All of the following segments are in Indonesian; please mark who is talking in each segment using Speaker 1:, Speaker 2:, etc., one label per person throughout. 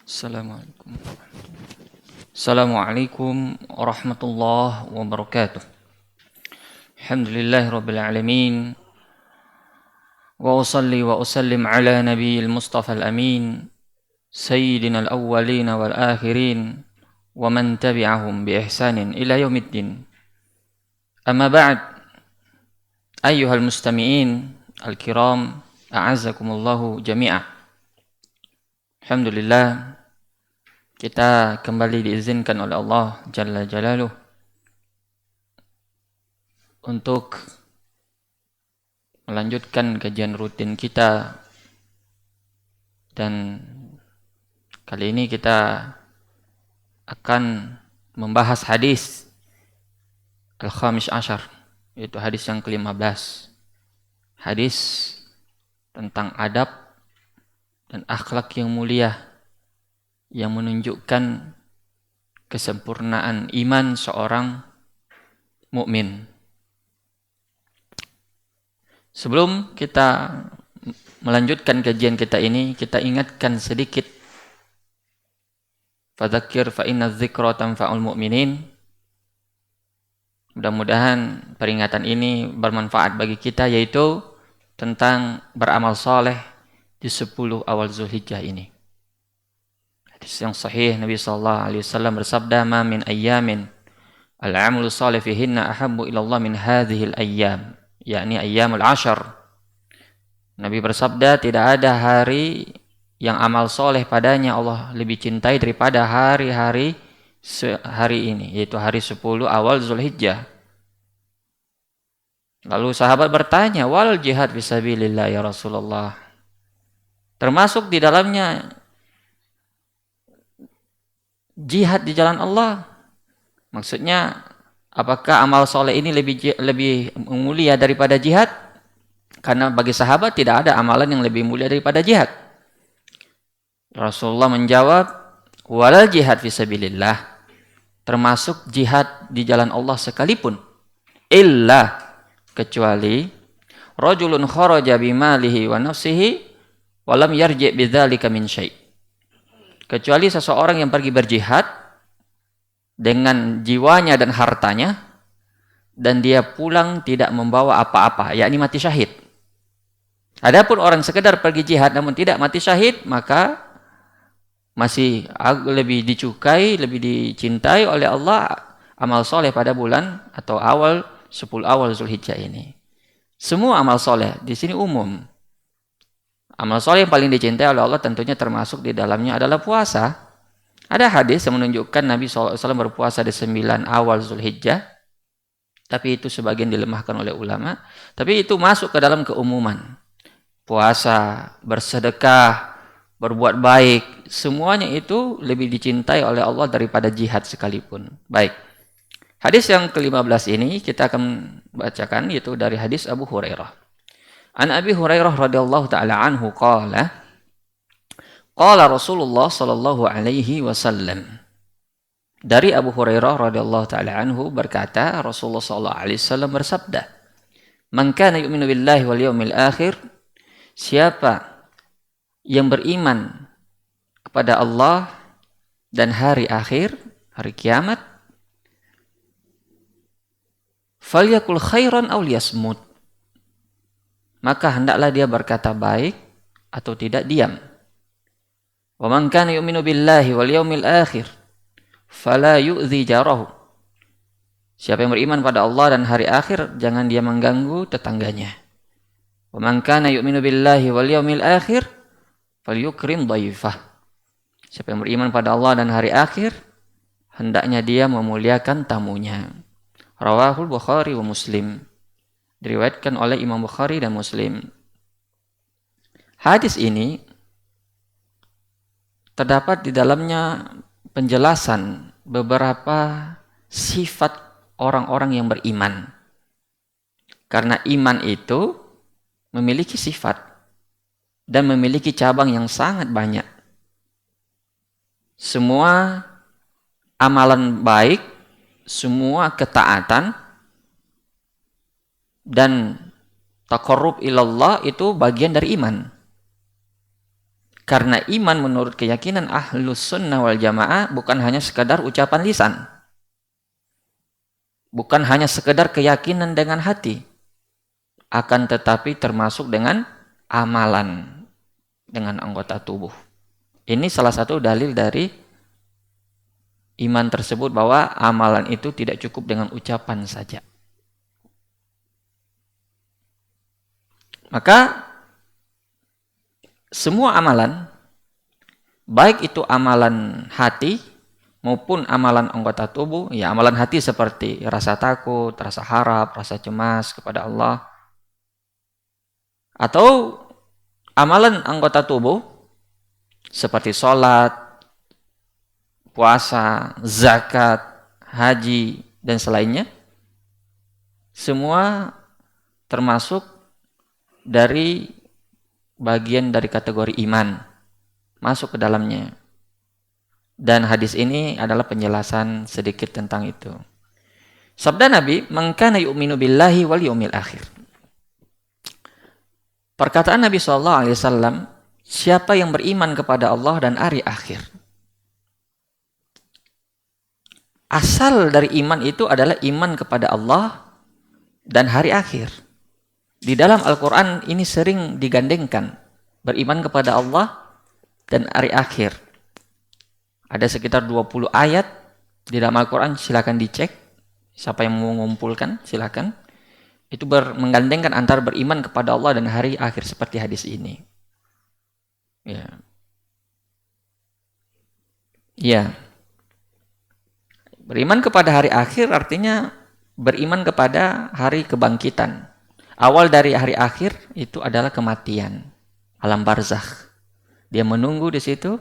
Speaker 1: Assalamualaikum. Assalamualaikum warahmatullahi wabarakatuh. Alhamdulillahirabbil alamin. Wa usalli wa usallim ala nabiyil mustafal amin. Sayyidinal awwalin wal akhirin wa man tabi'ahum bi ihsanin ila yaumiddin. Amma ba'd. Ayyuhal mustami'in al-kiram, a'azzakumullahu jami'ah. Alhamdulillah, kita kembali diizinkan oleh Allah Jalla Jalaluh untuk melanjutkan kajian rutin kita, dan kali ini kita akan membahas hadis Al-Khamis Ashar, yaitu hadis yang ke-15. Hadis tentang adab dan akhlak yang mulia yang menunjukkan kesempurnaan iman seorang mukmin. Sebelum kita melanjutkan kajian kita ini, kita ingatkan sedikit. Fadzakir fa inna dzikra tanfa'ul mu'minin. Mudah-mudahan peringatan ini bermanfaat bagi kita, yaitu tentang beramal soleh di 10 awal Zulhijjah ini. Hadis yang sahih, Nabi SAW bersabda, "Ma min ayyamin al-'amalu shalih fihinna ahabbu ila Allah min hadhil ayyam," yakni ayyamul 'ashar. Nabi bersabda, tidak ada hari yang amal soleh padanya Allah lebih cintai daripada hari-hari ini, yaitu hari 10 awal Zulhijjah. Lalu sahabat bertanya, "Wal jihad fisabilillah ya Rasulullah?" Termasuk di dalamnya jihad di jalan Allah. Maksudnya, apakah amal soleh ini lebih mulia daripada jihad? Karena bagi sahabat tidak ada amalan yang lebih mulia daripada jihad. Rasulullah menjawab, "Walal jihad fisabilillah," termasuk jihad di jalan Allah sekalipun, illa, kecuali, rajulun kharaja bimalihi wa nafsihi wa lam yarji' bidzalika min syai', kecuali seseorang yang pergi berjihad dengan jiwanya dan hartanya, dan dia pulang tidak membawa apa-apa, yakni mati syahid. Adapun orang sekedar pergi jihad namun tidak mati syahid, maka masih lebih dicukai, lebih dicintai oleh Allah amal soleh pada bulan atau 10 awal Zulhijjah ini. Semua amal soleh di sini umum. Amal soleh yang paling dicintai oleh Allah tentunya termasuk di dalamnya adalah puasa. Ada hadis yang menunjukkan Nabi SAW berpuasa di 9 awal Zulhijjah, tapi itu sebagian dilemahkan oleh ulama. Tapi itu masuk ke dalam keumuman. Puasa, bersedekah, berbuat baik, semuanya itu lebih dicintai oleh Allah daripada jihad sekalipun. Baik. Hadis yang ke-15 ini kita akan bacakan, yaitu dari hadis Abu Hurairah. An Abi Hurairah radhiyallahu ta'ala anhu qala Rasulullah sallallahu alaihi wasallam. Dari Abu Hurairah radhiyallahu ta'ala anhu berkata, Rasulullah sallallahu alaihi wasallam bersabda, "Man kana yu'minu billahi wal yawmil akhir," siapa yang beriman kepada Allah dan hari akhir, hari kiamat, falyakul khairan aw liyasmut, maka hendaklah dia berkata baik atau tidak diam. Wa man kana yu'minu billahi wal yawmil akhir fala yu'dzi jarahu, siapa yang beriman pada Allah dan hari akhir, jangan dia mengganggu tetangganya. Wa man kana yu'minu billahi wal yawmil akhir falyukrim dhaifah, siapa yang beriman pada Allah dan hari akhir, hendaknya dia memuliakan tamunya. Rawahul Bukhari wa Muslim, diriwayatkan oleh Imam Bukhari dan Muslim. Hadis ini terdapat di dalamnya penjelasan beberapa sifat orang-orang yang beriman. Karena iman itu memiliki sifat dan memiliki cabang yang sangat banyak. Semua amalan baik, semua ketaatan dan taqarrub ilallah itu bagian dari iman. Karena iman menurut keyakinan Ahlus Sunnah wal Jamaah bukan hanya sekadar ucapan lisan. Bukan hanya sekedar keyakinan dengan hati. Akan tetapi termasuk dengan amalan. Dengan anggota tubuh. Ini salah satu dalil dari iman tersebut bahwa amalan itu tidak cukup dengan ucapan saja. Maka semua amalan, baik itu amalan hati maupun amalan anggota tubuh, ya amalan hati seperti rasa takut, rasa harap, rasa cemas kepada Allah, atau amalan anggota tubuh seperti sholat, puasa, zakat, haji, dan selainnya, semua termasuk dari bagian dari kategori iman, masuk ke dalamnya. Dan hadis ini adalah penjelasan sedikit tentang itu. Sabda Nabi, "Man kana yu'minu billahi wal yawmil akhir." Perkataan Nabi SAW, siapa yang beriman kepada Allah dan hari akhir. Asal dari iman itu adalah iman kepada Allah dan hari akhir. Di dalam Al-Quran ini sering digandengkan. Beriman kepada Allah dan hari akhir. Ada sekitar 20 ayat di dalam Al-Quran, silakan dicek. Siapa yang mau mengumpulkan, silakan. Itu menggandengkan antara beriman kepada Allah dan hari akhir seperti hadis ini. Ya. Ya. Beriman kepada hari akhir artinya beriman kepada hari kebangkitan. Awal dari hari akhir itu adalah kematian, alam barzakh. Dia menunggu di situ,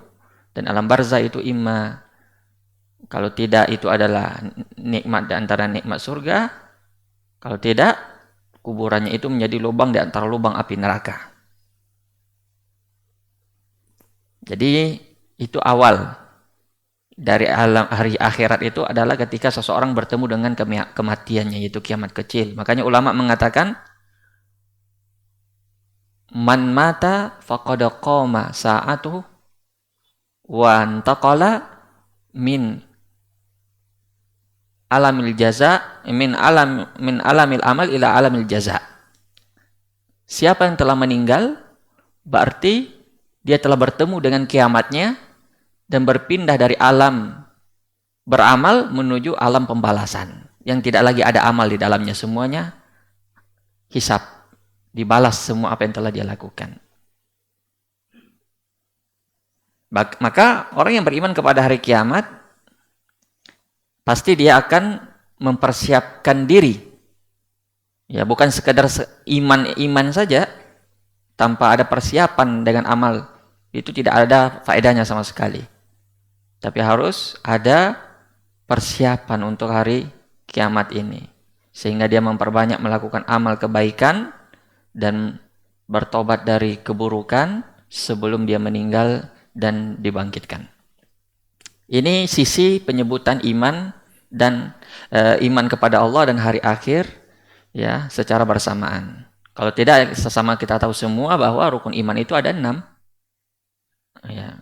Speaker 1: dan alam barzakh itu imma, kalau tidak itu adalah nikmat di antara nikmat surga, kalau tidak kuburannya itu menjadi lubang di antara lubang api neraka. Jadi itu awal dari alam hari akhirat itu adalah ketika seseorang bertemu dengan kematiannya, yaitu kiamat kecil. Makanya ulama mengatakan, man mata faqad qama sa'atuhu wa antaqala min alamil jaza min alamil amal ila alamil jaza. Siapa yang telah meninggal berarti dia telah bertemu dengan kiamatnya dan berpindah dari alam beramal menuju alam pembalasan yang tidak lagi ada amal di dalamnya, semuanya hisab. Dibalas semua apa yang telah dia lakukan. Maka orang yang beriman kepada hari kiamat, pasti dia akan mempersiapkan diri. Ya, bukan sekedar iman saja, tanpa ada persiapan dengan amal. Itu tidak ada faedahnya sama sekali. Tapi harus ada persiapan untuk hari kiamat ini. Sehingga dia memperbanyak melakukan amal kebaikan, dan bertobat dari keburukan sebelum dia meninggal dan dibangkitkan. Ini sisi penyebutan iman dan iman kepada Allah dan hari akhir, ya, secara bersamaan. Kalau tidak, sesama kita tahu semua bahwa rukun iman itu ada 6. Ya.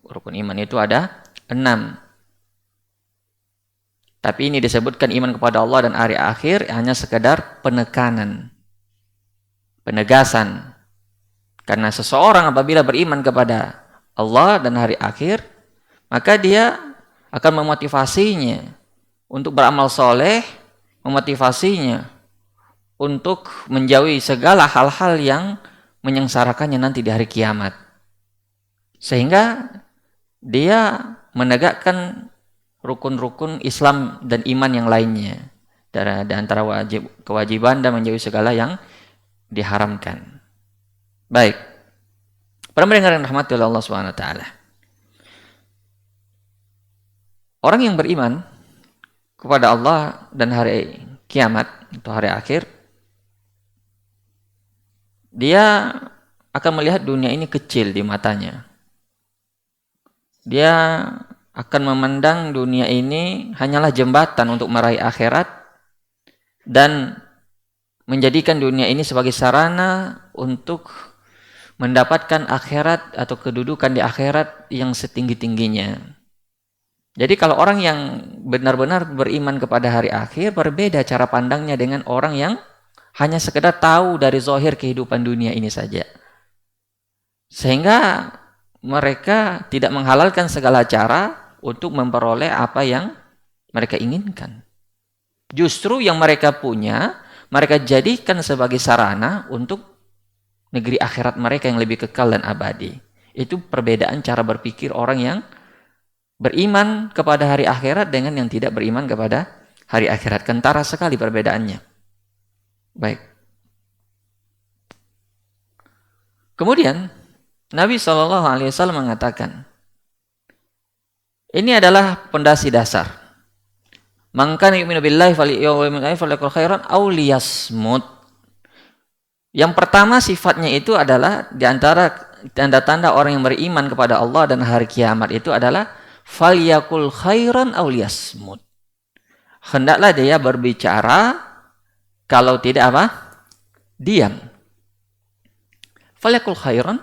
Speaker 1: Rukun iman itu ada 6. Tapi ini disebutkan iman kepada Allah dan hari akhir hanya sekedar penekanan, penegasan. Karena seseorang apabila beriman kepada Allah dan hari akhir, maka dia akan memotivasinya untuk beramal soleh, memotivasinya untuk menjauhi segala hal-hal yang menyengsarakannya nanti di hari kiamat. Sehingga dia menegakkan rukun-rukun Islam dan iman yang lainnya. Di antara kewajiban dan menjauhi segala yang diharamkan. Baik. Para pendengar yang dirahmati oleh Allah SWT. Orang yang beriman kepada Allah dan hari kiamat atau hari akhir, dia akan melihat dunia ini kecil di matanya. Dia akan memandang dunia ini hanyalah jembatan untuk meraih akhirat dan menjadikan dunia ini sebagai sarana untuk mendapatkan akhirat atau kedudukan di akhirat yang setinggi-tingginya. Jadi kalau orang yang benar-benar beriman kepada hari akhir, berbeda cara pandangnya dengan orang yang hanya sekedar tahu dari zahir kehidupan dunia ini saja. Sehingga mereka tidak menghalalkan segala cara untuk memperoleh apa yang mereka inginkan. Justru yang mereka punya, mereka jadikan sebagai sarana untuk negeri akhirat mereka yang lebih kekal dan abadi. Itu perbedaan cara berpikir orang yang beriman kepada hari akhirat dengan yang tidak beriman kepada hari akhirat. Kentara sekali perbedaannya. Baik. Kemudian Nabi SAW mengatakan, ini adalah pondasi dasar. Man kana yu'minu billahi falyu'min falyakul khairan aw liyasmut. Yang pertama sifatnya itu adalah di antara tanda-tanda orang yang beriman kepada Allah dan hari kiamat itu adalah falyakul khairan aw liyasmut. Hendaklah dia berbicara, kalau tidak apa? Diam. Falyakul khairan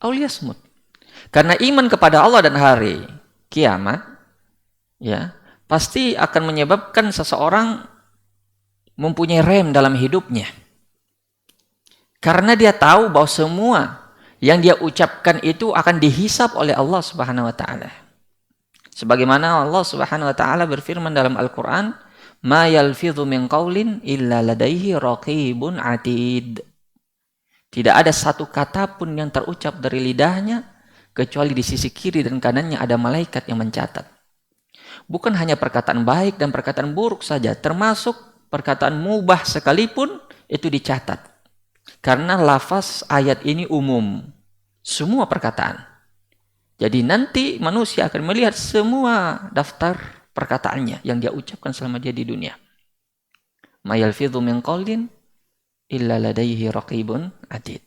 Speaker 1: aw liyasmut. Karena iman kepada Allah dan hari kiamat, ya, pasti akan menyebabkan seseorang mempunyai rem dalam hidupnya. Karena dia tahu bahwa semua yang dia ucapkan itu akan dihisab oleh Allah Subhanahu wa taala. Sebagaimana Allah Subhanahu wa taala berfirman dalam Al-Qur'an, "Ma yalfidhu min qaulin illa ladaihi raqibun atid." Tidak ada satu kata pun yang terucap dari lidahnya kecuali di sisi kiri dan kanannya ada malaikat yang mencatat. Bukan hanya perkataan baik dan perkataan buruk saja, termasuk perkataan mubah sekalipun itu dicatat. Karena lafaz ayat ini umum, semua perkataan. Jadi nanti manusia akan melihat semua daftar perkataannya yang dia ucapkan selama dia di dunia. Ma yalfidhu min qaulin illa ladaihi raqibun atid.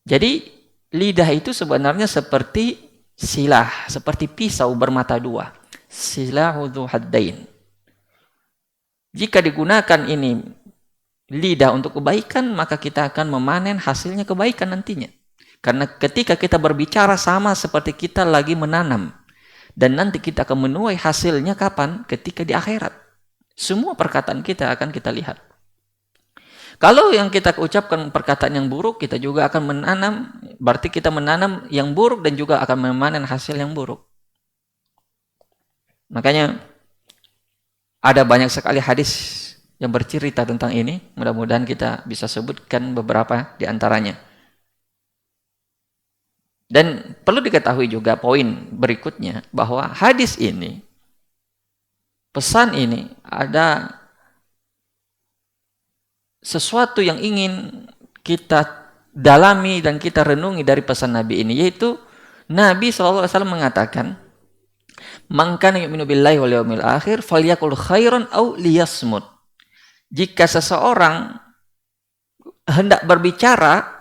Speaker 1: Jadi lidah itu sebenarnya seperti silah, seperti pisau bermata dua. Silahu dzu haddain. Jika digunakan ini lidah untuk kebaikan, maka kita akan memanen hasilnya kebaikan nantinya. Karena ketika kita berbicara sama seperti kita lagi menanam. Dan nanti kita akan menuai hasilnya kapan? Ketika di akhirat. Semua perkataan kita akan kita lihat. Kalau yang kita ucapkan perkataan yang buruk, kita juga akan menanam, berarti kita menanam yang buruk dan juga akan memanen hasil yang buruk. Makanya ada banyak sekali hadis yang bercerita tentang ini. Mudah-mudahan kita bisa sebutkan beberapa di antaranya. Dan perlu diketahui juga poin berikutnya bahwa hadis ini, pesan ini ada sesuatu yang ingin kita dalami dan kita renungi dari pesan Nabi ini, yaitu Nabi SAW mengatakan, "Man kana yu'minu billahi wal yawmil akhir falyakul khairan aw liyasmut." Jika seseorang hendak berbicara,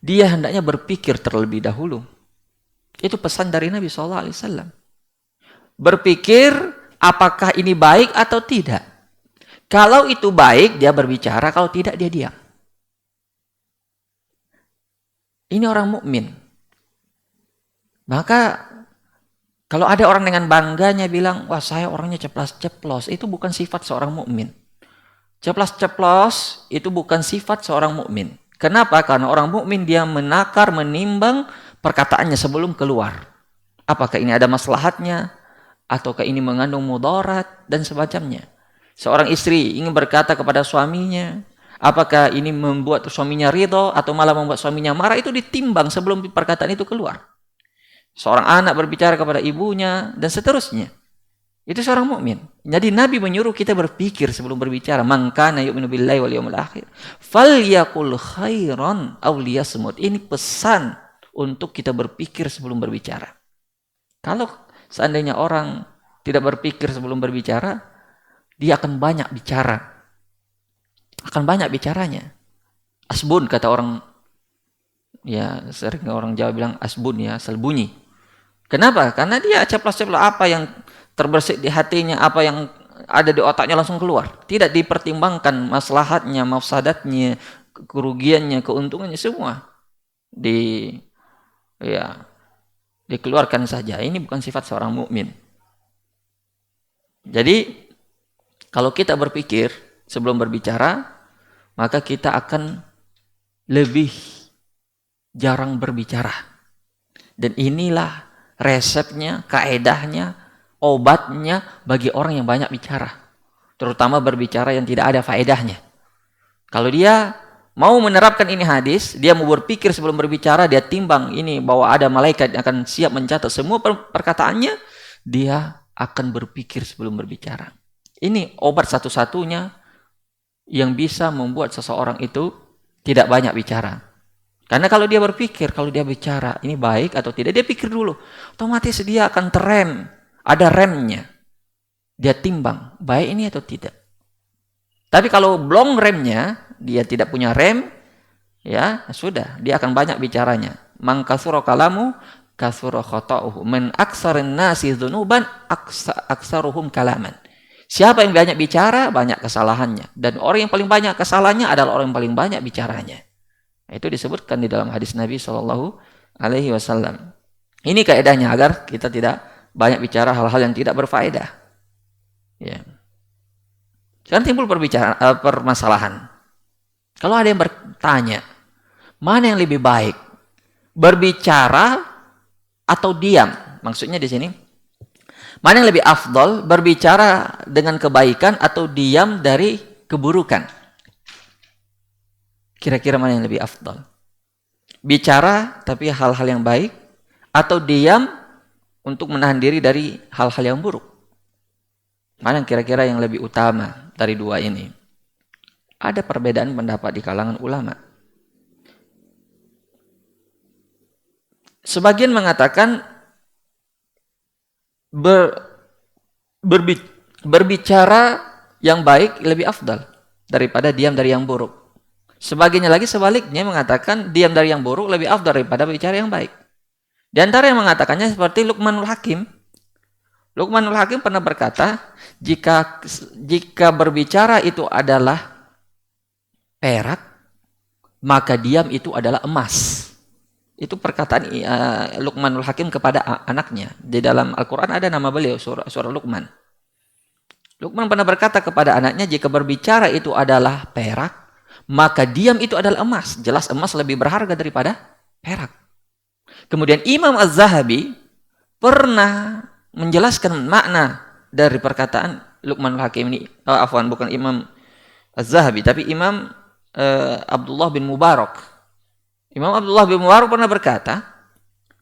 Speaker 1: dia hendaknya berpikir terlebih dahulu. Itu pesan dari Nabi SAW. Berpikir apakah ini baik atau tidak. Kalau itu baik, dia berbicara. Kalau tidak, dia diam. Ini orang mukmin. Maka kalau ada orang dengan bangganya bilang, wah saya orangnya ceplas-ceplos, itu bukan sifat seorang mukmin. Ceplas-ceplos itu bukan sifat seorang mukmin. Kenapa? Karena orang mukmin dia menakar, menimbang perkataannya sebelum keluar. Apakah ini ada maslahatnya, ataukah ini mengandung mudarat dan semacamnya. Seorang istri ingin berkata kepada suaminya, apakah ini membuat suaminya ridho atau malah membuat suaminya marah, itu ditimbang sebelum perkataan itu keluar. Seorang anak berbicara kepada ibunya dan seterusnya. Itu seorang mukmin. Jadi Nabi menyuruh kita berpikir sebelum berbicara. Man kana yu'minu billahi wal yawmil akhir falyakul khairan aw liyasmut. Ini pesan untuk kita berpikir sebelum berbicara. Kalau seandainya orang tidak berpikir sebelum berbicara, dia akan banyak bicara. Akan banyak bicaranya. Asbun kata orang, ya sering orang Jawa bilang asbun ya, asal bunyi. Kenapa? Karena dia ceplas-ceplos apa yang terbersih di hatinya, apa yang ada di otaknya langsung keluar. Tidak dipertimbangkan maslahatnya, mafsadatnya, kerugiannya, keuntungannya semua. di ya dikeluarkan saja. Ini bukan sifat seorang mukmin. Jadi kalau kita berpikir sebelum berbicara, maka kita akan lebih jarang berbicara. Dan inilah resepnya, kaedahnya, obatnya bagi orang yang banyak bicara. Terutama berbicara yang tidak ada faedahnya. Kalau dia mau menerapkan ini hadis, dia mau berpikir sebelum berbicara, dia timbang ini bahwa ada malaikat yang akan siap mencatat semua perkataannya, dia akan berpikir sebelum berbicara. Ini obat satu-satunya yang bisa membuat seseorang itu tidak banyak bicara. Karena kalau dia berpikir, kalau dia bicara, ini baik atau tidak, dia pikir dulu. Otomatis dia akan terrem, ada remnya. Dia timbang, baik ini atau tidak. Tapi kalau belum remnya, dia tidak punya rem, ya sudah, dia akan banyak bicaranya. Man kasura kalamu, kasura khata'uhu. Man aksarin nasi dzunuban, aksaruhum kalaman. Siapa yang banyak bicara, banyak kesalahannya. Dan orang yang paling banyak kesalahannya adalah orang yang paling banyak bicaranya. Itu disebutkan di dalam hadis Nabi SAW. Ini kaedahnya agar kita tidak banyak bicara hal-hal yang tidak berfaedah. Ya. Sekarang timbul permasalahan. Kalau ada yang bertanya, mana yang lebih baik? Berbicara atau diam? Maksudnya di sini, mana yang lebih afdol? Berbicara dengan kebaikan atau diam dari keburukan? Kira-kira mana yang lebih afdol? Bicara tapi hal-hal yang baik atau diam untuk menahan diri dari hal-hal yang buruk? Mana yang kira-kira yang lebih utama dari dua ini? Ada perbedaan pendapat di kalangan ulama. Sebagian mengatakan berbicara yang baik lebih afdal daripada diam dari yang buruk. Sebagiannya lagi sebaliknya mengatakan diam dari yang buruk lebih afdal daripada bicara yang baik. Di antara yang mengatakannya seperti Luqmanul Hakim. Luqmanul Hakim pernah berkata, jika berbicara itu adalah perak, maka diam itu adalah emas. Itu perkataan Luqmanul Hakim kepada anaknya. Di dalam Al-Quran ada nama beliau, surah Luqman. Luqman pernah berkata kepada anaknya, jika berbicara itu adalah perak, maka diam itu adalah emas. Jelas emas lebih berharga daripada perak. Kemudian Imam Az-Zahabi pernah menjelaskan makna dari perkataan Luqmanul Hakim ini. Bukan Imam Az-Zahabi, tapi Imam Abdullah bin Mubarak. Imam Abdullah bin Mubarak pernah berkata,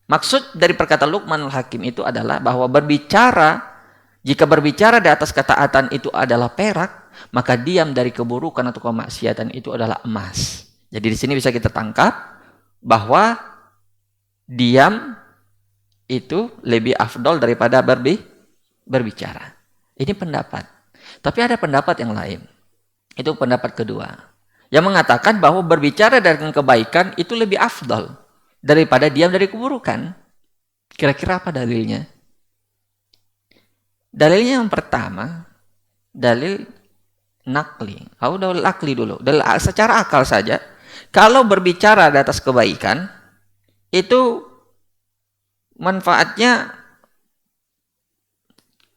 Speaker 1: maksud dari perkataan Luqmanul Hakim itu adalah bahwa jika berbicara di atas ketaatan itu adalah perak, maka diam dari keburukan atau kemaksiatan itu adalah emas. Jadi di sini bisa kita tangkap bahwa diam itu lebih afdol daripada berbicara. Ini pendapat. Tapi ada pendapat yang lain. Itu pendapat kedua. Yang mengatakan bahwa berbicara dengan kebaikan itu lebih afdol daripada diam dari keburukan. Kira-kira apa dalilnya? Dalilnya yang pertama, dalil nakli. Dalil akli dulu. Dalil secara akal saja. Kalau berbicara di atas kebaikan, itu manfaatnya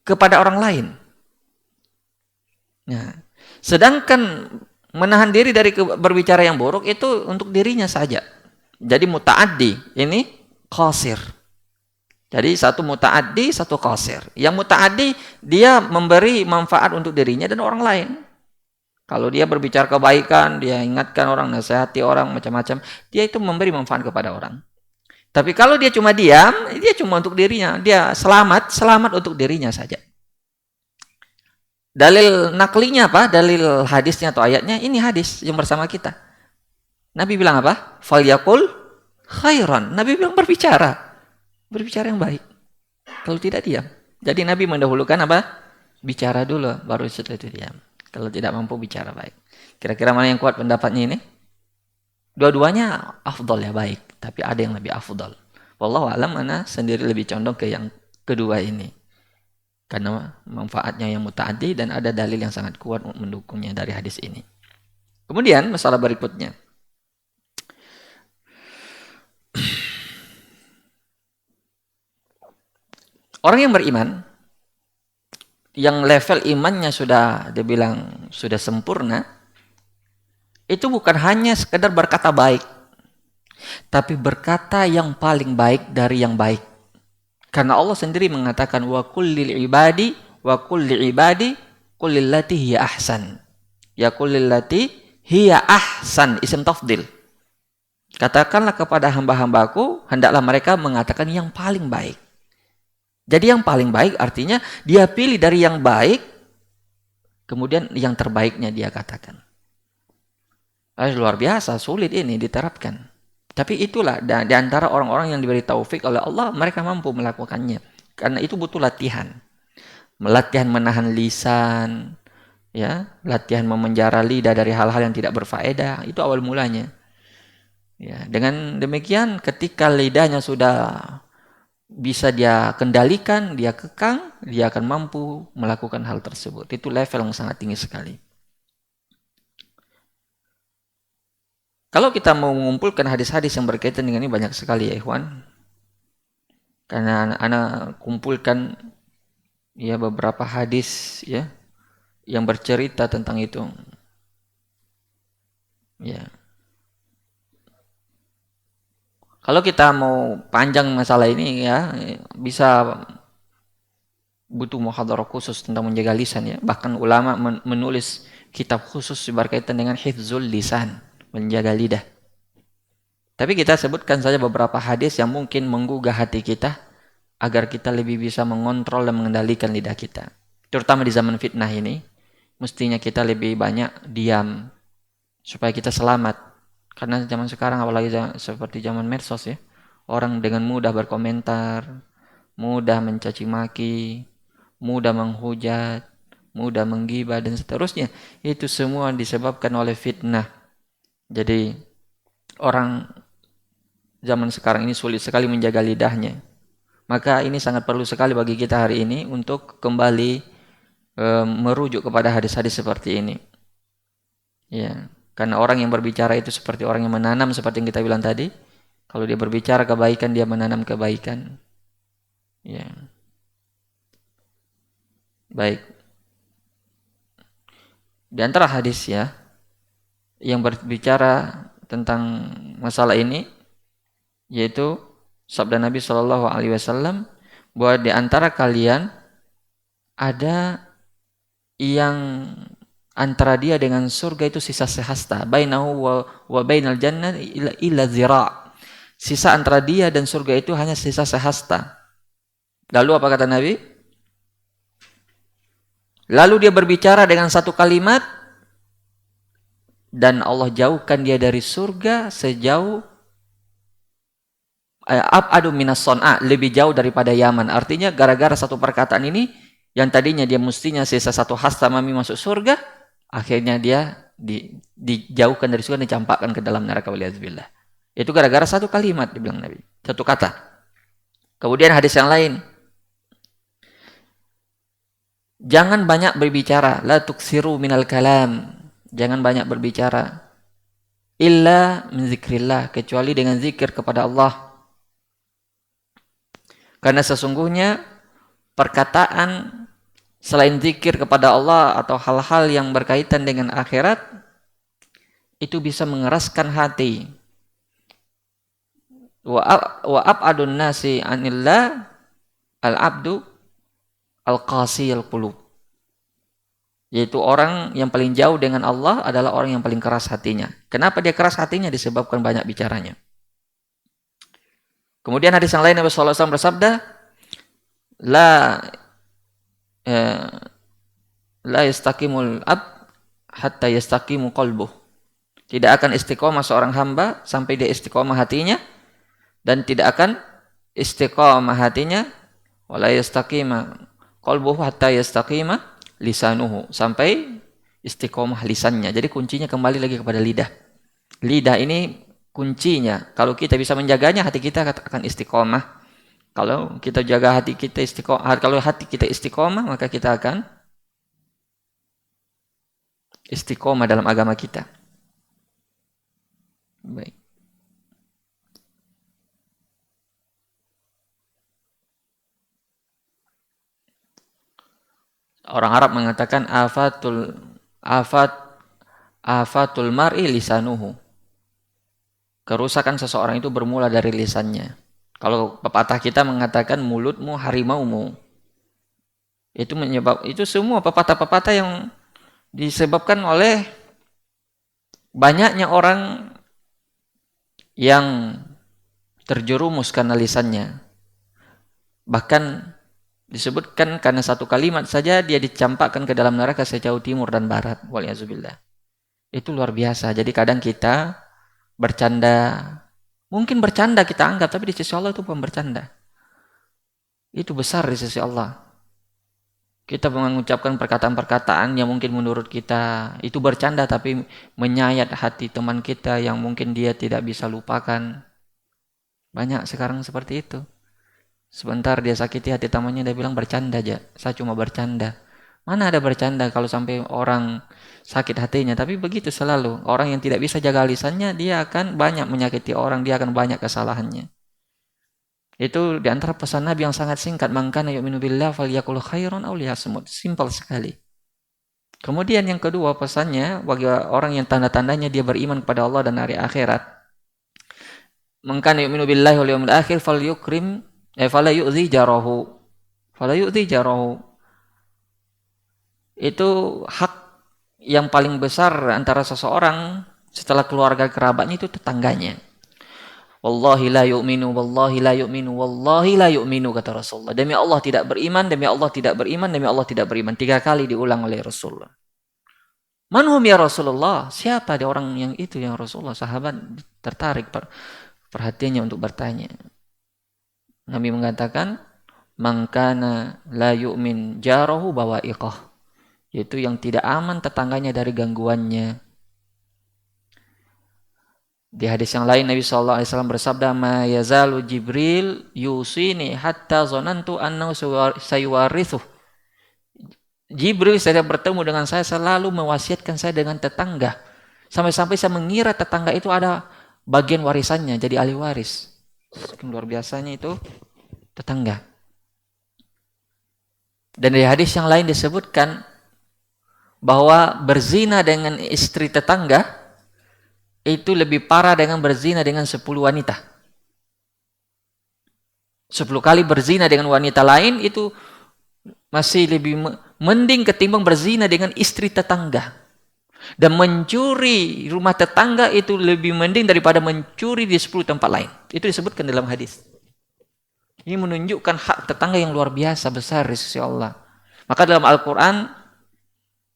Speaker 1: kepada orang lain. Nah, sedangkan menahan diri dari berbicara yang buruk itu untuk dirinya saja. Jadi muta'addi, ini qasir. Jadi satu muta'addi, satu qasir. Yang muta'addi, dia memberi manfaat untuk dirinya dan orang lain. Kalau dia berbicara kebaikan, dia ingatkan orang, nasihati orang, macam-macam, dia itu memberi manfaat kepada orang. Tapi kalau dia cuma diam, dia cuma untuk dirinya. Dia selamat untuk dirinya saja. Dalil naklinya apa? Dalil hadisnya atau ayatnya, ini hadis yang bersama kita. Nabi bilang apa? Falyaqul khairan. Nabi bilang berbicara yang baik. Kalau tidak diam. Jadi Nabi mendahulukan apa? Bicara dulu, baru setelah itu diam. Kalau tidak mampu bicara baik. Kira-kira mana yang kuat pendapatnya ini? Dua-duanya afdol ya, baik. Tapi ada yang lebih afdol. Wallahu a'lam, ana sendiri lebih condong ke yang kedua ini. Karena manfaatnya yang muta'addi dan ada dalil yang sangat kuat mendukungnya dari hadis ini. Kemudian masalah berikutnya. Orang yang beriman, yang level imannya sudah dibilang sudah sempurna, itu bukan hanya sekedar berkata baik, tapi berkata yang paling baik dari yang baik. Karena Allah sendiri mengatakan wa kullil ibadi kullil lati hiya ahsan. Ya kullil lati hiya ahsan, isim tafdil. Katakanlah kepada hamba-hambaku, hendaklah mereka mengatakan yang paling baik. Jadi yang paling baik artinya dia pilih dari yang baik, kemudian yang terbaiknya dia katakan. Luar biasa, sulit ini diterapkan. Tapi itulah di antara orang-orang yang diberi taufik oleh Allah, mereka mampu melakukannya. Karena itu butuh latihan. Latihan menahan lisan, ya, latihan memenjara lidah dari hal-hal yang tidak berfaedah, itu awal mulanya. Ya, dengan demikian ketika lidahnya sudah bisa dia kendalikan, dia kekang, dia akan mampu melakukan hal tersebut. Itu level yang sangat tinggi sekali. Kalau kita mau mengumpulkan hadis-hadis yang berkaitan dengan ini banyak sekali ya ikhwan. Karena anak kumpulkan ya beberapa hadis ya yang bercerita tentang itu. Ya. Kalau kita mau panjang masalah ini ya bisa butuh muhadharah khusus tentang menjaga lisan ya. Bahkan ulama menulis kitab khusus berkaitan dengan hifzul lisan, menjaga lidah. Tapi kita sebutkan saja beberapa hadis yang mungkin menggugah hati kita agar kita lebih bisa mengontrol dan mengendalikan lidah kita. Terutama di zaman fitnah ini, mestinya kita lebih banyak diam supaya kita selamat. Karena zaman sekarang apalagi seperti zaman medsos ya, orang dengan mudah berkomentar, mudah mencaci maki, mudah menghujat, mudah menggibah dan seterusnya. Itu semua disebabkan oleh fitnah. Jadi orang zaman sekarang ini sulit sekali menjaga lidahnya. Maka ini sangat perlu sekali bagi kita hari ini untuk kembali merujuk kepada hadis-hadis seperti ini. Ya, karena orang yang berbicara itu seperti orang yang menanam seperti yang kita bilang tadi. Kalau dia berbicara kebaikan, dia menanam kebaikan. Ya. Baik. Di antara hadis ya yang berbicara tentang masalah ini yaitu sabda Nabi Shallallahu alaihi wasallam bahwa di antara kalian ada yang antara dia dengan surga itu sisa sehasta, bainahu wa bainal jannah illa zira'. Sisa antara dia dan surga itu hanya sisa sehasta. Lalu apa kata Nabi? Lalu dia berbicara dengan satu kalimat dan Allah jauhkan dia dari surga sejauh ab'adu minas son'a, lebih jauh daripada Yaman. Artinya gara-gara satu perkataan ini yang tadinya dia mestinya sisa satu hasta mami masuk surga, akhirnya dia dijauhkan dari surga dan dicampakkan ke dalam neraka waliyadzubillah. Itu gara-gara satu kalimat dibilang Nabi, satu kata. Kemudian hadis yang lain, jangan banyak berbicara, la tuksiru minal kalam. Jangan banyak berbicara. Illa min zikrillah, kecuali dengan zikir kepada Allah. Karena sesungguhnya perkataan selain zikir kepada Allah atau hal-hal yang berkaitan dengan akhirat itu bisa mengeraskan hati. Wa ab'adun nasi anillah al-abdu al-qasiyal qulub. Yaitu orang yang paling jauh dengan Allah adalah orang yang paling keras hatinya. Kenapa dia keras hatinya? Disebabkan banyak bicaranya. Kemudian hadis yang lain Nabi sallallahu alaihi wasallam bersabda, la yastaqimul ab hatta yastaqimu qalbuh. Tidak akan istiqomah seorang hamba sampai dia istiqomah hatinya, dan tidak akan istiqomah hatinya wala yastaqima qalbuhu hatta yastaqima lisanuhu, sampai istiqomah lisannya. Jadi kuncinya kembali lagi kepada lidah. Lidah ini kuncinya. Kalau kita bisa menjaganya, hati kita akan istiqomah. Kalau kita jaga hati kita istiqomah, kalau hati kita istiqomah, maka kita akan istiqomah dalam agama kita. Baik. Orang Arab mengatakan afat afatul mar'i lisanuhu. Kerusakan seseorang itu bermula dari lisannya. Kalau pepatah kita mengatakan mulutmu harimaumu. Itu semua pepatah-pepatah yang disebabkan oleh banyaknya orang yang terjerumus karena lisannya. Bahkan disebutkan karena satu kalimat saja dia dicampakkan ke dalam neraka sejauh timur dan barat. Waliyahzubillah. Itu luar biasa. Jadi kadang kita bercanda, mungkin bercanda kita anggap, tapi di sisi Allah itu bukan bercanda. Itu besar di sisi Allah. Kita mengucapkan perkataan-perkataan yang mungkin menurut kita itu bercanda, tapi menyayat hati teman kita yang mungkin dia tidak bisa lupakan. Banyak sekarang seperti itu. Sebentar dia sakiti hati temannya, dia bilang bercanda aja. Saya cuma bercanda. Mana ada bercanda kalau sampai orang sakit hatinya. Tapi begitu selalu. Orang yang tidak bisa jaga lisannya, dia akan banyak menyakiti orang. Dia akan banyak kesalahannya. Itu diantara pesan Nabi yang sangat singkat. Man kana yu'minu billah falyaqul khairan aw liyasmut. Simpel sekali. Kemudian yang kedua pesannya, bagi orang yang tanda-tandanya dia beriman kepada Allah dan hari akhirat. Man kana yu'minu billahi wal yawmil akhir falyukrim fala yu'dhi jarahu. Fala yu'dhi jarahu. Itu hak yang paling besar antara seseorang setelah keluarga kerabatnya itu tetangganya. Wallahi la yu'minu, wallahi la yu'minu, wallahi la yu'minu, kata Rasulullah. Demi Allah tidak beriman, demi Allah tidak beriman, demi Allah tidak beriman. 3 kali diulang oleh Rasulullah. Manhum ya Rasulullah? Siapa dia orang yang itu yang Rasulullah? Sahabat tertarik perhatiannya untuk bertanya. Nabi mengatakan, man kana la yu'min jarahu bawa'iqah. Yaitu yang tidak aman tetangganya dari gangguannya. Di hadis yang lain Nabi SAW bersabda, ma yazalu Jibril yusini hatta zonantu annahu sayuwarithuh. Jibril setiap bertemu dengan saya selalu mewasiatkan saya dengan tetangga. Sampai-sampai saya mengira tetangga itu ada bagian warisannya, jadi ahli waris. Luar biasanya itu tetangga. Dan di hadis yang lain disebutkan bahwa berzina dengan istri tetangga itu lebih parah dengan berzina dengan 10 wanita. 10 kali berzina dengan wanita lain itu masih lebih mending ketimbang berzina dengan istri tetangga. Dan mencuri rumah tetangga itu lebih mending daripada mencuri di 10 tempat lain. Itu disebutkan dalam hadis. Ini menunjukkan hak tetangga yang luar biasa besar di sisi Allah. Maka dalam Al-Quran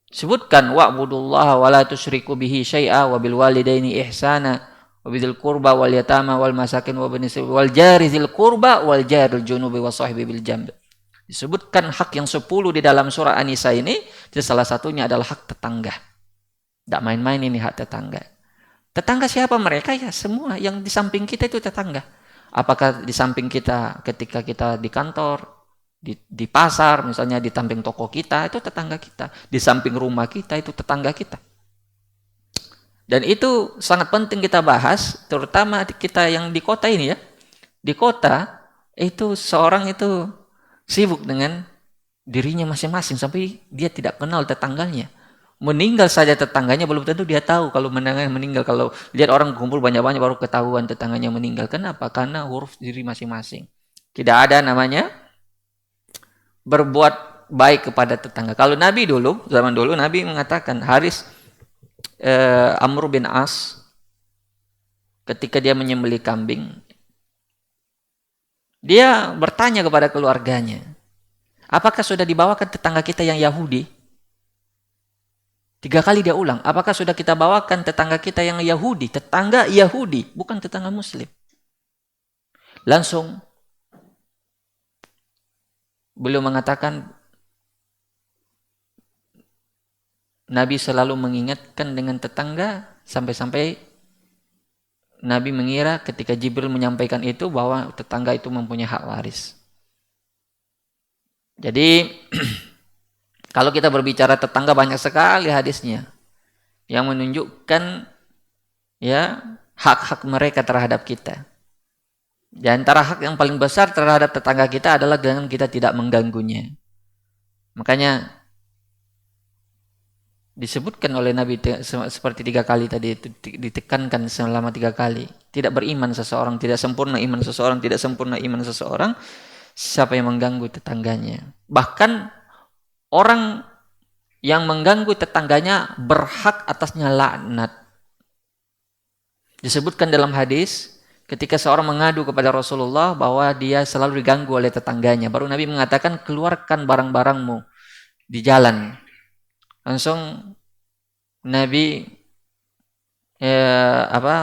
Speaker 1: sebutkan wa'budullaha wa la tusyriku bihi syai'a wa bil walidaini ihsana wa bidzil qurba wal yatama wal masakin wa ibnis wal jari dzil qurba wal jaril junubi wa sahibi bil jamb. Disebutkan hak yang 10 di dalam surah An-Nisa ini, salah satunya adalah hak tetangga. Tidak main-main ini hak tetangga. Tetangga siapa mereka? Ya semua yang di samping kita itu tetangga. Apakah di samping kita ketika kita di kantor, di pasar, misalnya di samping toko kita, itu tetangga kita. Di samping rumah kita, itu tetangga kita. Dan itu sangat penting kita bahas, terutama kita yang di kota ini ya. Di kota, itu seorang itu sibuk dengan dirinya masing-masing, sampai dia tidak kenal tetangganya. Meninggal saja tetangganya, belum tentu dia tahu kalau meninggal. Kalau lihat orang kumpul banyak-banyak, baru ketahuan tetangganya meninggal. Kenapa? Karena huruf diri masing-masing. Tidak ada namanya berbuat baik kepada tetangga. Kalau Nabi dulu, zaman dulu Nabi mengatakan, Amr bin As ketika dia menyembelih kambing, dia bertanya kepada keluarganya, apakah sudah dibawakan tetangga kita yang Yahudi? 3 kali dia ulang, apakah sudah kita bawakan tetangga kita yang Yahudi? Tetangga Yahudi, bukan tetangga Muslim. Langsung beliau mengatakan, Nabi selalu mengingatkan dengan tetangga, sampai-sampai Nabi mengira ketika Jibril menyampaikan itu bahwa tetangga itu mempunyai hak waris. Jadi kalau kita berbicara tetangga, banyak sekali hadisnya yang menunjukkan ya hak-hak mereka terhadap kita. Di antara hak yang paling besar terhadap tetangga kita adalah dengan kita tidak mengganggunya. Makanya Disebutkan oleh Nabi seperti 3 kali tadi itu, ditekankan selama 3 kali. Tidak beriman seseorang, tidak sempurna iman seseorang, tidak sempurna iman seseorang, siapa yang mengganggu tetangganya. Bahkan orang yang mengganggu tetangganya berhak atasnya laknat. Disebutkan dalam hadis, ketika seorang mengadu kepada Rasulullah bahwa dia selalu diganggu oleh tetangganya, baru Nabi mengatakan, keluarkan barang-barangmu di jalan. Langsung Nabi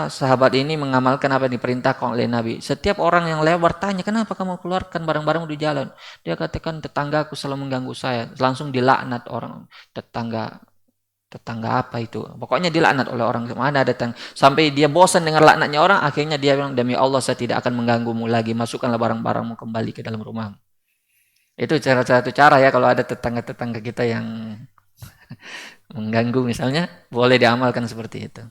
Speaker 1: sahabat ini mengamalkan apa yang diperintahkan oleh Nabi. Setiap orang yang lewat bertanya, kenapa kamu keluarkan barang-barangmu di jalan? Dia katakan, tetanggaku selalu mengganggu saya. Langsung dilaknat orang tetangga apa itu? Pokoknya dilaknat oleh orang. Mana datang sampai dia bosan dengar laknatnya orang, akhirnya dia bilang, demi Allah saya tidak akan mengganggumu lagi. Masukkanlah barang-barangmu kembali ke dalam rumahmu. Itu satu cara ya, kalau ada tetangga-tetangga kita yang mengganggu misalnya, boleh diamalkan seperti itu.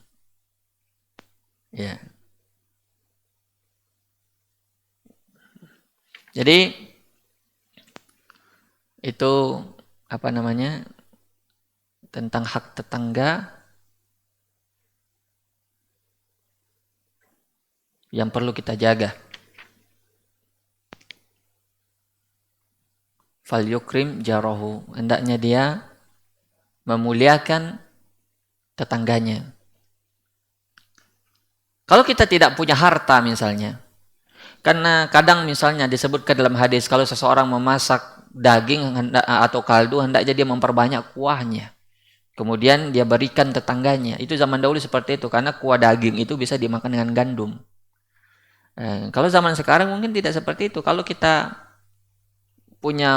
Speaker 1: Ya. Jadi itu apa namanya? Tentang hak tetangga yang perlu kita jaga. Fal yukrim jarahu, hendaknya dia memuliakan tetangganya. Kalau kita tidak punya harta misalnya, karena kadang misalnya disebutkan dalam hadis, kalau seseorang memasak daging atau kaldu, hendaknya dia memperbanyak kuahnya. Kemudian dia berikan tetangganya. Itu zaman dahulu seperti itu, karena kuah daging itu bisa dimakan dengan gandum. Kalau zaman sekarang mungkin tidak seperti itu. Kalau kita punya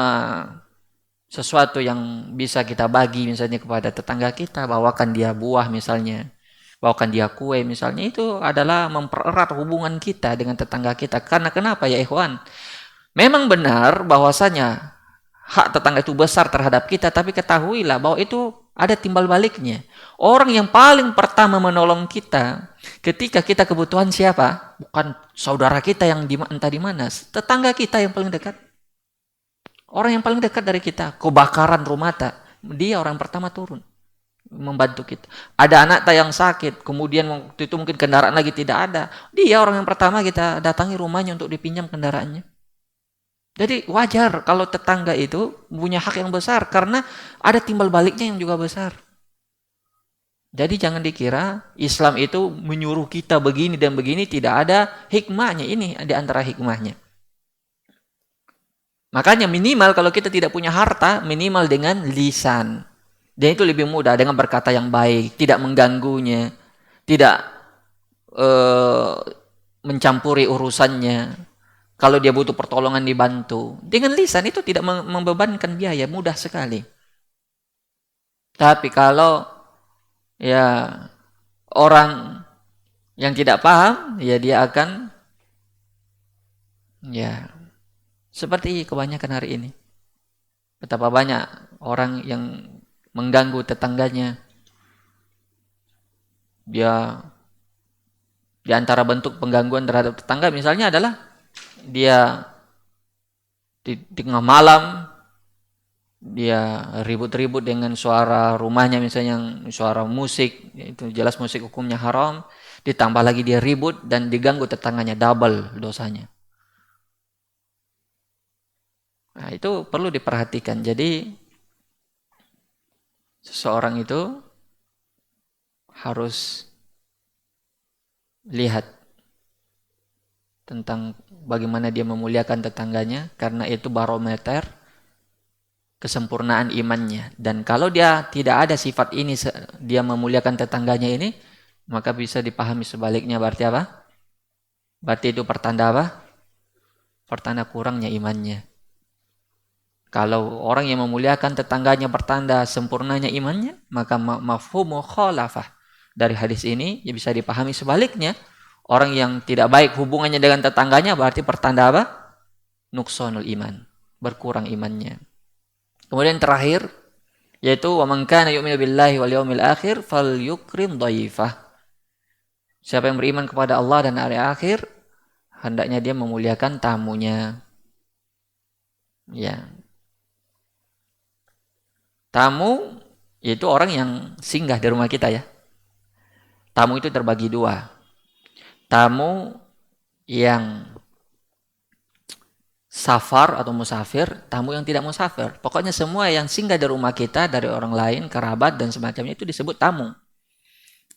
Speaker 1: sesuatu yang bisa kita bagi misalnya kepada tetangga kita, bawakan dia buah misalnya, bawakan dia kue misalnya, itu adalah mempererat hubungan kita dengan tetangga kita. Karena kenapa ya ikhwan? Memang benar bahwasanya hak tetangga itu besar terhadap kita, tapi ketahuilah bahwa itu ada timbal baliknya. Orang yang paling pertama menolong kita ketika kita kebutuhan siapa? Bukan saudara kita yang entah di mana, tetangga kita yang paling dekat. Orang yang paling dekat dari kita, kebakaran rumah dia orang pertama turun membantu kita. Ada anak yang sakit, kemudian waktu itu mungkin kendaraan lagi tidak ada, dia orang yang pertama kita datangi rumahnya untuk dipinjam kendaraannya. Jadi wajar kalau tetangga itu punya hak yang besar, karena ada timbal baliknya yang juga besar. Jadi jangan dikira Islam itu menyuruh kita begini dan begini, tidak ada hikmahnya. Ini di antara hikmahnya. Makanya minimal kalau kita tidak punya harta, minimal dengan lisan. Dan itu lebih mudah dengan berkata yang baik, tidak mengganggunya, tidak mencampuri urusannya. Kalau dia butuh pertolongan dibantu. Dengan lisan itu tidak membebankan biaya, mudah sekali. Tapi kalau ya orang yang tidak paham, ya dia akan ya seperti kebanyakan hari ini. Betapa banyak orang yang mengganggu tetangganya. Dia di antara bentuk penggangguan terhadap tetangga misalnya adalah dia di tengah malam dia ribut-ribut dengan suara rumahnya misalnya yang suara musik, itu jelas musik hukumnya haram, ditambah lagi dia ribut dan diganggu tetangganya, double dosanya. Nah, itu perlu diperhatikan. Jadi seseorang itu harus lihat tentang bagaimana dia memuliakan tetangganya, karena itu barometer kesempurnaan imannya. Dan kalau dia tidak ada sifat ini, dia memuliakan tetangganya ini, maka bisa dipahami sebaliknya. Berarti apa? Berarti itu pertanda apa? Pertanda kurangnya imannya. Kalau orang yang memuliakan tetangganya pertanda sempurnanya imannya, maka mafhum mukhalafah dari hadis ini ya bisa dipahami sebaliknya. Orang yang tidak baik hubungannya dengan tetangganya berarti pertanda apa? Nuqsanul iman, berkurang imannya. Kemudian terakhir yaitu wa man kana yu'minu billahi wal yawmil akhir falyukrim dhaifah. Siapa yang beriman kepada Allah dan hari akhir, hendaknya dia memuliakan tamunya. Ya. Tamu yaitu orang yang singgah di rumah kita ya. Tamu itu terbagi dua. Tamu yang safar atau musafir, tamu yang tidak musafir. Pokoknya semua yang singgah di rumah kita dari orang lain, kerabat dan semacamnya itu disebut tamu.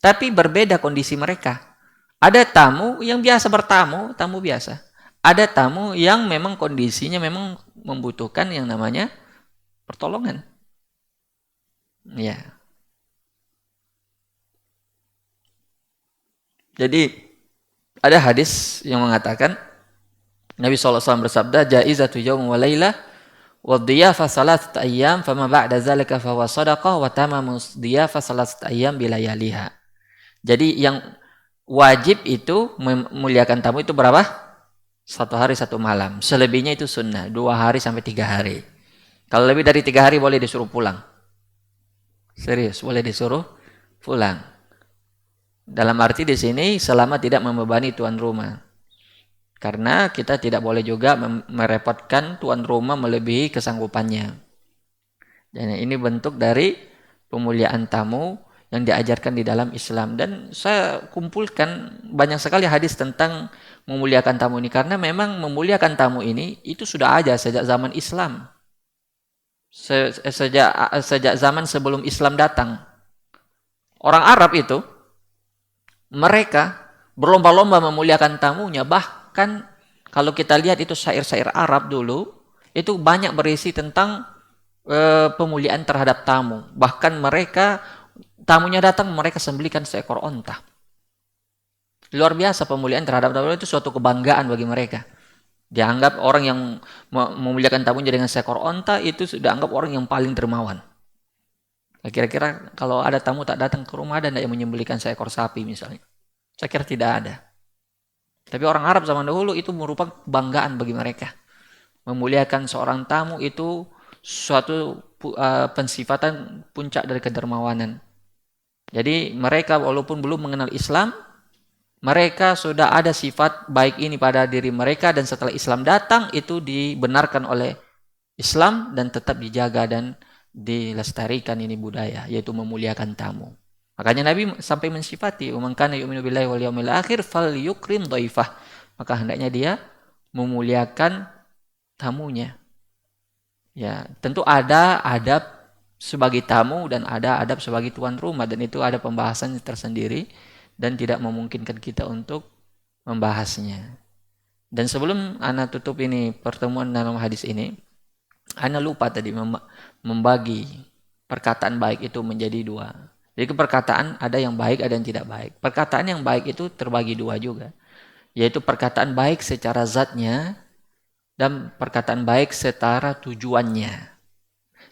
Speaker 1: Tapi berbeda kondisi mereka. Ada tamu yang biasa bertamu, tamu biasa. Ada tamu yang memang kondisinya memang membutuhkan yang namanya pertolongan. Ya. Jadi ada hadis yang mengatakan Nabi SAW bersabda, jaizatu yaum wa laylah wa dhiyafa salat ayyam fama ba'da zalika fa huwa shadaqah wa tamamu dhiyafa salat ayyam bilayaliha. Jadi yang wajib itu memuliakan tamu itu berapa? 1 hari 1 malam. Selebihnya itu sunnah, 2 hari sampai 3 hari. Kalau lebih dari 3 hari boleh disuruh pulang. Serius, boleh disuruh pulang. Dalam arti di sini selama tidak membebani tuan rumah. Karena kita tidak boleh juga merepotkan tuan rumah melebihi kesanggupannya. Dan ini bentuk dari pemuliaan tamu yang diajarkan di dalam Islam. Dan saya kumpulkan banyak sekali hadis tentang memuliakan tamu ini. Karena memang memuliakan tamu ini itu sudah ada sejak zaman Islam. Sejak zaman sebelum Islam datang. Orang Arab itu, mereka berlomba-lomba memuliakan tamunya. Bahkan kalau kita lihat itu syair-syair Arab dulu, itu banyak berisi tentang pemuliaan terhadap tamu. Bahkan mereka, tamunya datang, mereka sembelihkan seekor onta. Luar biasa pemuliaan terhadap tamu itu suatu kebanggaan bagi mereka. Dianggap orang yang memuliakan tamunya dengan seekor onta itu sudah anggap orang yang paling dermawan. Kira-kira kalau ada tamu tak datang ke rumah, ada yang menyembelihkan seekor sapi misalnya? Saya kira tidak ada. Tapi orang Arab zaman dahulu itu merupakan kebanggaan bagi mereka. Memuliakan seorang tamu itu suatu pensifatan puncak dari kedermawanan. Jadi mereka walaupun belum mengenal Islam, mereka sudah ada sifat baik ini pada diri mereka, dan setelah Islam datang itu dibenarkan oleh Islam dan tetap dijaga dan dilestarikan ini budaya, yaitu memuliakan tamu. Makanya Nabi sampai mensifati, "Man kana yu'minu billahi wal yawmil akhir falyukrim dhaifah." Maka hendaknya dia memuliakan tamunya. Ya, tentu ada adab sebagai tamu dan ada adab sebagai tuan rumah, dan itu ada pembahasan tersendiri dan tidak memungkinkan kita untuk membahasnya. Dan sebelum ana tutup ini pertemuan dalam hadis ini, ana lupa tadi membagi perkataan baik itu menjadi 2. Jadi perkataan ada yang baik, ada yang tidak baik. Perkataan yang baik itu terbagi 2 juga. Yaitu perkataan baik secara zatnya dan perkataan baik secara tujuannya.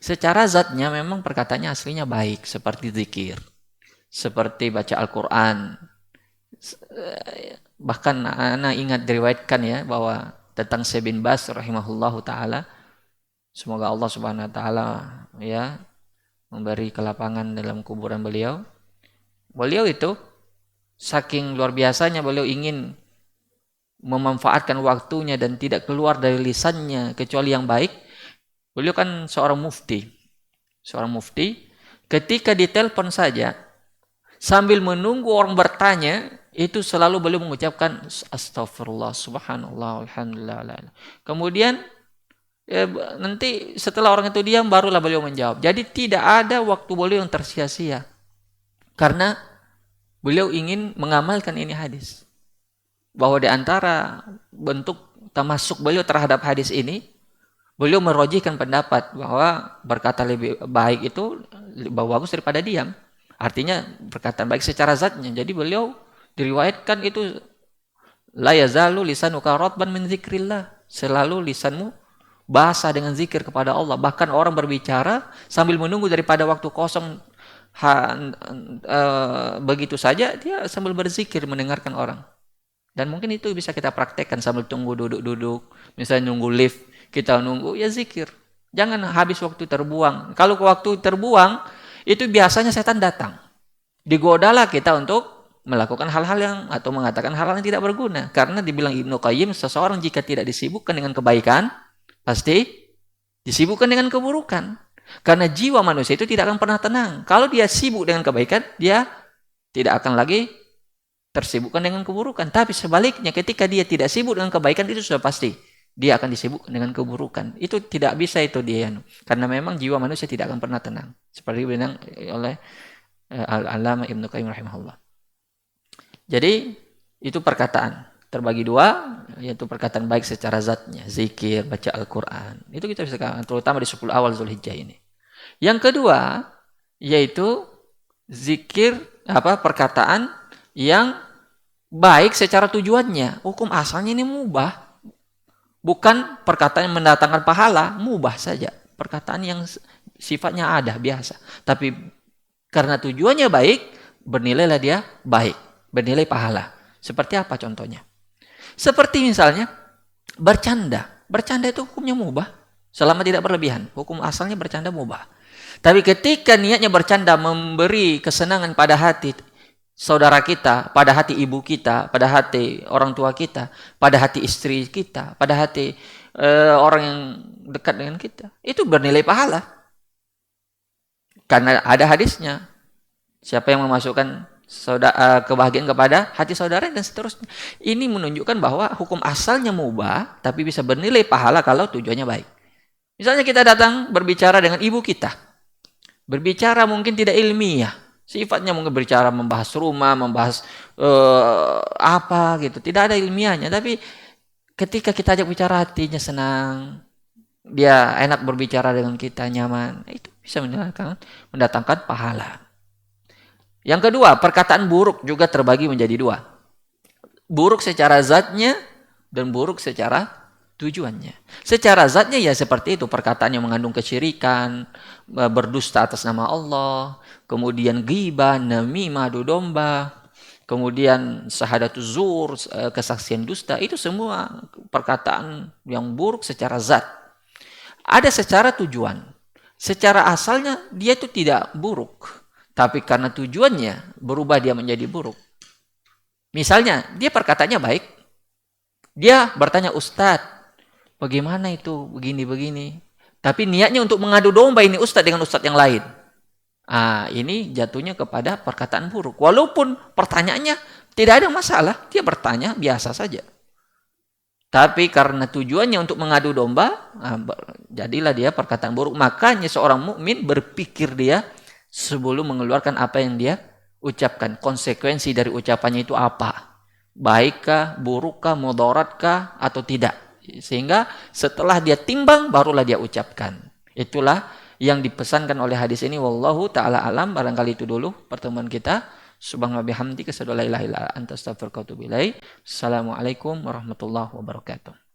Speaker 1: Secara zatnya memang perkataannya aslinya baik, seperti zikir, seperti baca Al-Quran. Bahkan anak ingat diriwayatkan ya bahwa tentang Syekh bin Baz rahimahullahu taala, semoga Allah Subhanahu wa taala ya memberi kelapangan dalam kuburan beliau. Beliau itu saking luar biasanya beliau ingin memanfaatkan waktunya dan tidak keluar dari lisannya kecuali yang baik. Beliau kan seorang mufti. Seorang mufti ketika ditelepon saja sambil menunggu orang bertanya, itu selalu beliau mengucapkan astagfirullah, subhanallah, alhamdulillah. Kemudian nanti setelah orang itu diam barulah beliau menjawab. Jadi tidak ada waktu beliau yang tersia-sia. Karena beliau ingin mengamalkan ini hadis. Bahwa di antara bentuk tamasuk beliau terhadap hadis ini, beliau merojihkan pendapat bahwa berkata lebih baik itu lebih bagus daripada diam. Artinya perkataan baik secara zatnya. Jadi beliau diriwayatkan itu la yazalu lisanuka ratban min zikrillah. Selalu lisanmu basah dengan zikir kepada Allah. Bahkan orang berbicara sambil menunggu daripada waktu kosong begitu saja dia sambil berzikir mendengarkan orang. Dan mungkin itu bisa kita praktekkan sambil tunggu duduk-duduk. Misalnya nunggu lift, kita nunggu ya zikir. Jangan habis waktu terbuang. Kalau waktu terbuang itu biasanya setan datang. Digodalah kita untuk melakukan hal-hal yang atau mengatakan hal-hal yang tidak berguna. Karena dibilang Ibnu Qayyim, seseorang jika tidak disibukkan dengan kebaikan, pasti disibukkan dengan keburukan. Karena jiwa manusia itu tidak akan pernah tenang. Kalau dia sibuk dengan kebaikan, dia tidak akan lagi tersibukkan dengan keburukan. Tapi sebaliknya, ketika dia tidak sibuk dengan kebaikan, itu sudah pasti dia akan disibukkan dengan keburukan. Itu tidak bisa itu dia. Karena memang jiwa manusia tidak akan pernah tenang. Seperti bilang oleh Al-Allamah Ibnu Qayyim rahimahullah. Jadi itu perkataan terbagi dua, yaitu perkataan baik secara zatnya, zikir, baca Al-Quran. Itu kita bisa katakan, terutama di 10 awal Zulhijjah ini. Yang kedua, yaitu zikir, perkataan yang baik secara tujuannya. Hukum asalnya ini mubah. Bukan perkataan yang mendatangkan pahala, mubah saja. Perkataan yang sifatnya ada, biasa. Tapi karena tujuannya baik, bernilailah dia baik. Bernilai pahala. Seperti apa contohnya? Seperti misalnya bercanda. Bercanda itu hukumnya mubah. Selama tidak berlebihan. Hukum asalnya bercanda mubah. Tapi ketika niatnya bercanda memberi kesenangan pada hati saudara kita, pada hati ibu kita, pada hati orang tua kita, pada hati istri kita, pada hati orang yang dekat dengan kita, itu bernilai pahala. Karena ada hadisnya. Siapa yang memasukkan kebahagiaan kepada hati saudara dan seterusnya. Ini menunjukkan bahwa hukum asalnya mubah, tapi bisa bernilai pahala kalau tujuannya baik. Misalnya kita datang berbicara dengan ibu kita. Berbicara mungkin tidak ilmiah. Sifatnya mungkin berbicara membahas rumah, membahas apa gitu. Tidak ada ilmiahnya. Tapi ketika kita ajak bicara hatinya senang. Dia enak berbicara dengan kita, nyaman. Itu bisa mendatangkan pahala. Yang kedua, perkataan buruk juga terbagi menjadi dua. Buruk secara zatnya dan buruk secara tujuannya. Secara zatnya ya seperti itu, perkataan yang mengandung kesyirikan, berdusta atas nama Allah, kemudian ghibah, namimah, adu domba, kemudian syahadatuz zur, kesaksian dusta, itu semua perkataan yang buruk secara zat. Ada secara tujuan. Secara asalnya dia itu tidak buruk. Tapi karena tujuannya berubah dia menjadi buruk. Misalnya, dia perkataannya baik. Dia bertanya, Ustadz, bagaimana itu begini-begini? Tapi niatnya untuk mengadu domba ini Ustadz dengan Ustadz yang lain. Ini jatuhnya kepada perkataan buruk. Walaupun pertanyaannya tidak ada masalah. Dia bertanya biasa saja. Tapi karena tujuannya untuk mengadu domba, jadilah dia perkataan buruk. Makanya seorang mukmin berpikir dia sebelum mengeluarkan apa yang dia ucapkan. Konsekuensi dari ucapannya itu apa? Baikkah, burukkah, mudharatkah, atau tidak? Sehingga setelah dia timbang, barulah dia ucapkan. Itulah yang dipesankan oleh hadis ini. Wallahu ta'ala alam. Barangkali itu dulu pertemuan kita. Subhanallah bihamdika asyhadu an la ilaha illa anta astaghfiruka wa atubu ilaik. Assalamualaikum warahmatullahi wabarakatuh.